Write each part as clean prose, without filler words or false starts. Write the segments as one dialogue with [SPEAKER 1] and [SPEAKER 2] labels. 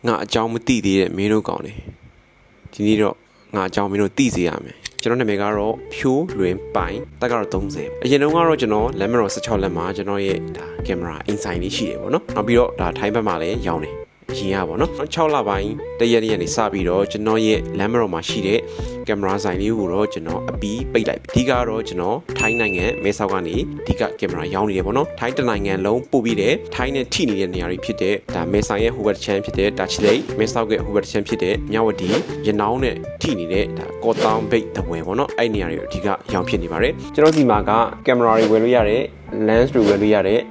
[SPEAKER 1] ငါအကြောင်းမသိသေးတဲ့မင်းတို့ကောင်လေဒီနေ့တော့ငါအကြောင်းမင်းတို့သိစေရမယ်ကျွန်တော်နာမည်ကတော့ဖြိုးလွင်ပိုင်တက်ကတော့30အရင်တုန်းကတော့ကျွန်တော်လက်မတော်16လက်မှာကျွန်တော်ရဲ့ဒါကင်မရာအင်ဆိုင်လေးရှိတယ်ပေါ့နော်နောက်ပြီးတော့ဒါထိုင်းဘက်မှာလည်းရောင်းတယ်အရင်ကပေါ့နော်6လပိုင်းတရက်နေစပြီးတော့ကျွန်တော်ရဲ့လမ်းမတော်မှာရှိတဲ့ကင်မရာဆိုင်လေးကိုတော့ကျွန်တော်အပီးပိတ်လိုက်အဓိကတော့ကျွန်တော်ထိုင်းနိုင်ငံမဲဆောက်ကနေအဓိကကင်မရာရောင်းနေတယ်ပေါ့နော်ထိုင်းတနိုင်ငံလုံးပို့ပြီးတယ်ထိုင်းနဲ့ထိနေတဲ့နေရာတွေဖြစ်တဲ့ဒါမဲဆိုင်ရဲ့ဟိုဘက်ချမ်းဖြစ်တဲ့တာချီလိတ်မဲဆောက်ရဲ့ဟိုဘက်ချမ်းဖြစ်တဲ့မြဝတီရနောင်းနဲ့ထိနေတဲ့ဒါကော့တောင်ဘိတ်တပွဲပေါ့နော်အဲ့နေရာတွေအဓိကရောင်းဖြစ်နေပါတယ်ကျွန်တော်ဒီမှာကကင်မရာတွေဝယ်လို့ရတယ် lens တွေဝယ်လို့ရတယ်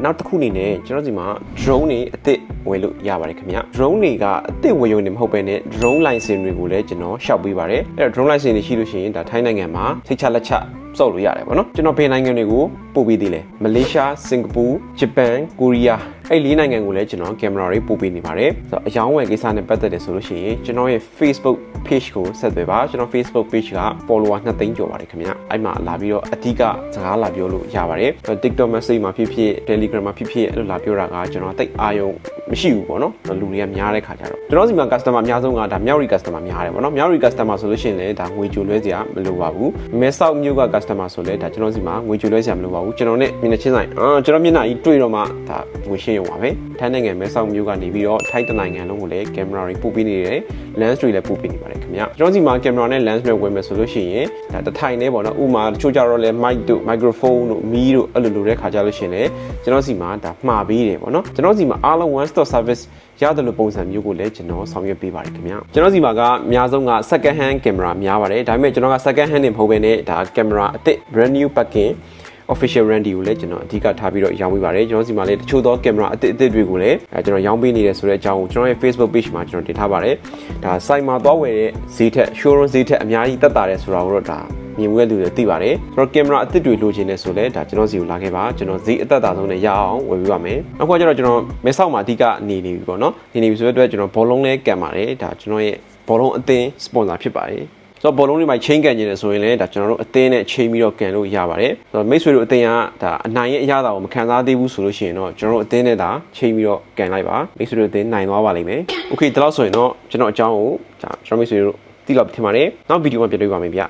[SPEAKER 1] နောက်တစ်ခုအနေနဲ့ကျွန်တော်ဒီမှာ drone တွေအသစ်ဝယ်လို့ရပါတယ်ခင်ဗျ drone တွေကအသစ်ဝယ်ရုံနဲ့မဟုတ်ဘဲနဲ့ drone license တွေကိုလည်းကျွန်တော်ရှောက်ပေးပါတယ်အဲ့တော့ drone license တွေရှိလို့ရှိရင်ဒါထိုင်းနိုင်ငံမှာထိတ်ချလက်ချစောက်လို့ရတယ်ပေါ့နော်ကျွန်တော်ဘယ်နိုင်ငံတွေကိုပို့ပေးသေးလဲမလေးရှားစင်ကာပူဂျပန်ကိုရီးယားအဲ့၄နိုင်ငံကိုလည်းကျွန်တော်ကင်မရာတွေပို့ပေးနေပါတယ်ဆိုတော့အယောင်းဝယ်ကိစ္စနဲ့ပတ်သက်တယ်ဆိုလို့ရှိရင်ကျွန်တော်ရဲ့ Facebook page ကိုဆက်သွယ်ပါကျွန်တော် Facebook page က follower 2သိန်းကျော်ပါတယ်ခင်ဗျအဲ့မှာလာပြီးတော့အဓိကစကားလာပြောလို့ရပါတယ် TikTok message မှာဖြစ်ဖြစ် Telegram မှာဖြစ်ဖြစ်အဲ့လိုလာပြောတာကကျွန်တော်တိတ်အာရုံမရှိဘူးပေါ့နော်လူတွေကများတဲ့ခါကျတော့ကျွန်တော်စီမှာ customer အများဆုံးကဒါမြောက်ရီ customer များတယ်ပေါ့နော်မြောက်ရီ customer ဆိုလို့ရှိရင်လည်းဒါငွေကြိုလွှဲစရာမလိုပါဘူးမဲဆောက်မြို့က customer ဆိုလည်းဒါကျွန်တော်စီမှာငွေကြိုလွှဲစရာမလိုပါဘူးကျွန်တော်နဲ့မျက်နှာချင်းဆိုင်ကျွန်တော်မျက်နှာကြီးတွေ့တော့မှဒါငွေရှင်းရုံပါပဲထိုင်းနိုင်ငံမဲဆောက်မြို့ကနေပြီးတော့ထိုင်းတနိုင်ငံလုံးကိုလည်းကင်မရာတွေပို့ပေးနေတယ် lens တွေလည်းပို့ပေးနေပါတယ်ခင်ဗျကျွန်တော်စီမှာကင်မရာနဲ့ lens တွေဝယ်မယ်ဆိုလို့ရှိရင်ဒါတစ်ထိုင်နဲ့ပေါ့နော်ဥမာတချို့ကြတော့လည်း mic တို့ microphone တို့ မီးတို့အဲ့လိုလိုတဲ့ခါကြလို့ရှိရင်လည်းကျွန်တော်စီမှာဒါမှာပေးတယ်ပေါ့နော်ကျွန်တော်စီမှာအားလုံး one stop service ရတယ်လို့ပုံစံမျိုးကိုလည်းကျွန်တော်ဆောင်ရွက်ပေးပါတယ်ခင်ဗျကျွန်တော်စီမှာကအများဆုံးက second hand camera များပါတယ်ဒါပေမဲ့ကျွန်တော်က second hand နေမဟုတ်ဘဲနဲ့ဒါ camera အသစ် brand new packing official randy ကိုလည်းကျွန်တော်အဓိကထားပြီးတော့ရောင်းပေးပါတယ်ကျွန်တော်စီမှာလည်းတချို့သောကင်မရာအသစ်တွေကိုလည်းကျွန်တော်ရောင်းပေးနေတယ်ဆိုတဲ့အကြောင်းကိုကျွန်တော်ရဲ့ Facebook page မှာကျွန်တော်တင်ထားပါတယ်ဒါ site မှာသွားဝယ်တဲ့ဈေးထက် showroom ဈေးထက်အများကြီးတက်တာတယ်ဆိုတာကိုတော့ဒါမြင်မှုတဲ့လူတွေသိပါတယ်ကျွန်တော်ကင်မရာအသစ်တွေလိုချင်နေဆိုလဲဒါကျွန်တော်စီကိုလာခဲ့ပါကျွန်တော်ဈေးအသက်သာဆုံးနဲ့ရအောင်ဝယ်ပေးပါမယ်နောက်တစ်ခါကျတော့ကျွန်တော်မဲဆောက်မှာအဓိကနေပြီပေါ့နော်နေပြီဆိုတဲ့အတွက်ကျွန်တော်ဘောလုံးလဲကန်ပါတယ်ဒါကျွန်တော်ရဲ့ဘောလုံးအသင်း sponsor ဖြစ်ပါတယ်ဆိုတော့ဘောလုံးတွေမှာချင်းကန်နေတယ်ဆိုရင်လည်းဒါကျွန်တော်တို့အသင်းနဲ့ချင်းပြီးတော့ကန်လို့ရပါတယ်ဆိုတော့မိတ်ဆွေတို့အသင်းကဒါအနိုင်ရဲ့အရာတာကိုမခံစားသေးဘူးဆိုလို့ရှိရင်တော့ကျွန်တော်တို့အသင်းနဲ့ဒါချင်းပြီးတော့ကန်လိုက်ပါမိတ်ဆွေတို့အသင်းနိုင်သွားပါလိမ့်မယ်โอเคဒီလောက်ဆိုရင်တော့ကျွန်တော်အကြောင်းကိုဒါကျွန်တော်မိတ်ဆွေတို့သိလောက်ထင်ပါတယ်နောက်ဗီဒီယိုမှာပြန်တွေ့ပါမယ်ဗျ